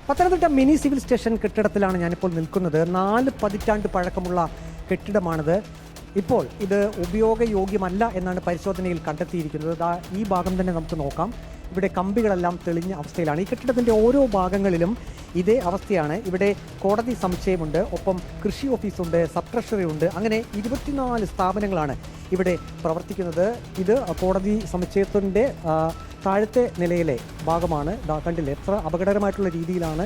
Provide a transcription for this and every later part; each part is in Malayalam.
പത്തനംതിട്ട മിനി സിവിൽ സ്റ്റേഷൻ കെട്ടിടത്തിലാണ് ഞാനിപ്പോൾ നിൽക്കുന്നത്. 4 പതിറ്റാണ്ട് പഴക്കമുള്ള കെട്ടിടമാണിത്. ഇപ്പോൾ ഇത് ഉപയോഗയോഗ്യമല്ല എന്നാണ് പരിശോധനയിൽ കണ്ടെത്തിയിരിക്കുന്നത്. ഈ ഭാഗം തന്നെ നമുക്ക് നോക്കാം. ഇവിടെ കമ്പികളെല്ലാം തെളിഞ്ഞ അവസ്ഥയിലാണ്. ഈ കെട്ടിടത്തിൻ്റെ ഓരോ ഭാഗങ്ങളിലും ഇതേ അവസ്ഥയാണ്. ഇവിടെ കോടതി സമുച്ചയമുണ്ട്, ഒപ്പം കൃഷി ഓഫീസുണ്ട്, സബ് ട്രഷറി ഉണ്ട്. അങ്ങനെ 24 സ്ഥാപനങ്ങളാണ് ഇവിടെ പ്രവർത്തിക്കുന്നത്. ഇത് കോടതി സമുച്ചയത്തിൻ്റെ താഴത്തെ നിലയിലെ ഭാഗമാണ്. കണ്ടില്ലേ എത്ര അപകടകരമായിട്ടുള്ള രീതിയിലാണ്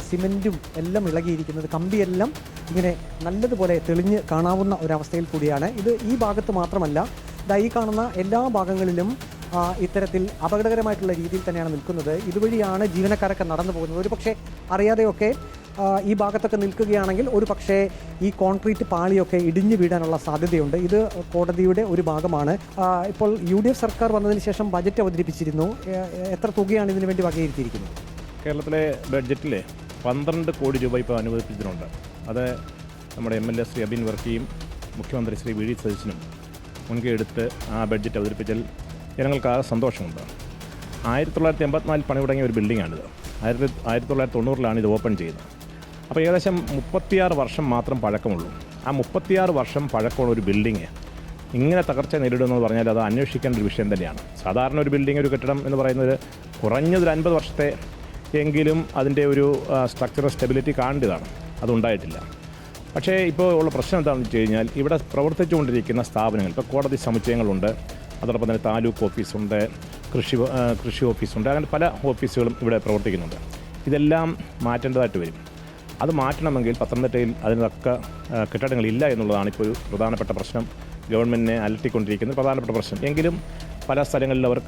സിമെൻറ്റും എല്ലാം ഇളകിയിരിക്കുന്നത്. കമ്പിയെല്ലാം ഇങ്ങനെ നല്ലതുപോലെ തെളിഞ്ഞ് കാണാവുന്ന ഒരവസ്ഥയിൽ കൂടിയാണ് ഇത്. ഈ ഭാഗത്ത് മാത്രമല്ല, ഈ കാണുന്ന എല്ലാ ഭാഗങ്ങളിലും ഇത്തരത്തിൽ അപകടകരമായിട്ടുള്ള രീതിയിൽ തന്നെയാണ് നിൽക്കുന്നത്. ഇതുവഴിയാണ് ജീവനക്കാരൊക്കെ നടന്നു പോകുന്നത്. ഒരു പക്ഷേ അറിയാതെയൊക്കെ ഈ ഭാഗത്തൊക്കെ നിൽക്കുകയാണെങ്കിൽ ഒരു പക്ഷേ ഈ കോൺക്രീറ്റ് പാളിയൊക്കെ ഇടിഞ്ഞു വീഴാനുള്ള സാധ്യതയുണ്ട്. ഇത് കോടതിയുടെ ഒരു ഭാഗമാണ്. ഇപ്പോൾ UDF സർക്കാർ വന്നതിന് ശേഷം ബജറ്റ് അവതരിപ്പിച്ചിരുന്നു. എത്ര തുകയാണ് ഇതിനു വേണ്ടി വകയിരുത്തിയിരിക്കുന്നത്? കേരളത്തിലെ ബഡ്ജറ്റിൽ 12 കോടി രൂപ ഇപ്പോൾ അനുവദിപ്പിച്ചിട്ടുണ്ട്. അത് നമ്മുടെ MLA ശ്രീ അബിൻ വർക്കിയും മുഖ്യമന്ത്രി ശ്രീ VD സതീശനും മുൻകൈ എടുത്ത് ആ ബഡ്ജറ്റ് അവതരിപ്പിച്ചാൽ ജനങ്ങൾക്ക് ആ സന്തോഷമുണ്ട്. 1984 പണി തുടങ്ങിയ ഒരു ബിൽഡിങ്ങാണിത്. 1990 ഇത് ഓപ്പൺ ചെയ്യുന്നത്. അപ്പോൾ ഏകദേശം 36 വർഷം മാത്രം പഴക്കമുള്ളൂ. ആ 36 വർഷം പഴക്കമുള്ള ഒരു ബിൽഡിങ് ഇങ്ങനെ തകർച്ച നേരിടുമെന്ന് പറഞ്ഞാൽ അത് അന്വേഷിക്കേണ്ട ഒരു വിഷയം തന്നെയാണ്. സാധാരണ ഒരു ബിൽഡിംഗ്, ഒരു കെട്ടിടം എന്ന് പറയുന്നത് കുറഞ്ഞതൊരു 50 വർഷത്തെ എങ്കിലും അതിൻ്റെ ഒരു സ്ട്രക്ചറൽ സ്റ്റെബിലിറ്റി കാണേണ്ടതാണ്. അതുണ്ടായിട്ടില്ല. പക്ഷേ ഇപ്പോൾ ഉള്ള പ്രശ്നം എന്താണെന്ന് വെച്ച് കഴിഞ്ഞാൽ ഇവിടെ പ്രവർത്തിച്ചുകൊണ്ടിരിക്കുന്ന സ്ഥാപനങ്ങൾ, ഇപ്പോൾ കോടതി സമുച്ചയങ്ങളുണ്ട്, അതോടൊപ്പം തന്നെ താലൂക്ക് ഓഫീസുണ്ട്, കൃഷി ഓഫീസുണ്ട്, അങ്ങനെ പല ഓഫീസുകളും ഇവിടെ പ്രവർത്തിക്കുന്നുണ്ട്. ഇതെല്ലാം മാറ്റേണ്ടതായിട്ട് വരും. അത് മാറ്റണമെങ്കിൽ പത്തനംതിട്ടയിൽ അതിനൊക്കെ കെട്ടിടങ്ങളില്ല എന്നുള്ളതാണ് ഇപ്പോൾ ഒരു പ്രധാനപ്പെട്ട പ്രശ്നം. ഗവൺമെൻറ്റിനെ അലട്ടിക്കൊണ്ടിരിക്കുന്ന പ്രധാനപ്പെട്ട പ്രശ്നം. എങ്കിലും പല സ്ഥലങ്ങളിൽ അവർ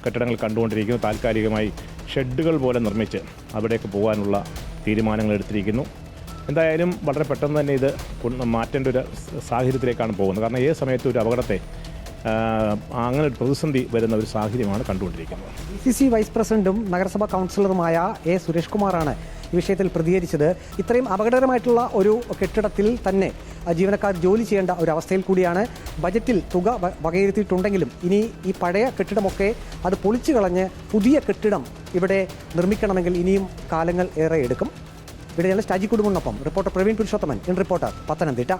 കെട്ടിടങ്ങൾ കണ്ടുകൊണ്ടിരിക്കുന്നു. താൽക്കാലികമായി ഷെഡുകൾ പോലെ നിർമ്മിച്ച് അവിടേക്ക് പോകാനുള്ള തീരുമാനങ്ങൾ എടുത്തിരിക്കുന്നു. എന്തായാലും വളരെ പെട്ടെന്ന് തന്നെ ഇത് മാറ്റേണ്ട ഒരു സാഹചര്യത്തിലേക്കാണ് പോകുന്നത്. കാരണം ഏത് സമയത്തും ഒരു അപകടത്തെ അങ്ങനെ ഒരു പ്രതിസന്ധി വരുന്ന ഒരു സാഹചര്യമാണ് കണ്ടുകൊണ്ടിരിക്കുന്നത്. DCC വൈസ് പ്രസിഡന്റും നഗരസഭാ കൗൺസിലറുമായ A. സുരേഷ് കുമാറാണ് ഈ വിഷയത്തിൽ പ്രതികരിച്ചത്. ഇത്രയും അപകടകരമായിട്ടുള്ള ഒരു കെട്ടിടത്തിൽ തന്നെ ജീവനക്കാർ ജോലി ചെയ്യേണ്ട ഒരവസ്ഥയിൽ കൂടിയാണ്. ബജറ്റിൽ തുക വകയിരുത്തിയിട്ടുണ്ടെങ്കിലും ഇനി ഈ പഴയ കെട്ടിടമൊക്കെ അത് പൊളിച്ചു കളഞ്ഞ് പുതിയ കെട്ടിടം ഇവിടെ നിർമ്മിക്കണമെങ്കിൽ ഇനിയും കാലങ്ങൾ ഏറെ എടുക്കും. ഇവിടെ ജേർണലിസ്റ്റ് അജി കുടുംബനൊപ്പം reporter Praveen Purushothaman, in reporter, Pathanamthitta.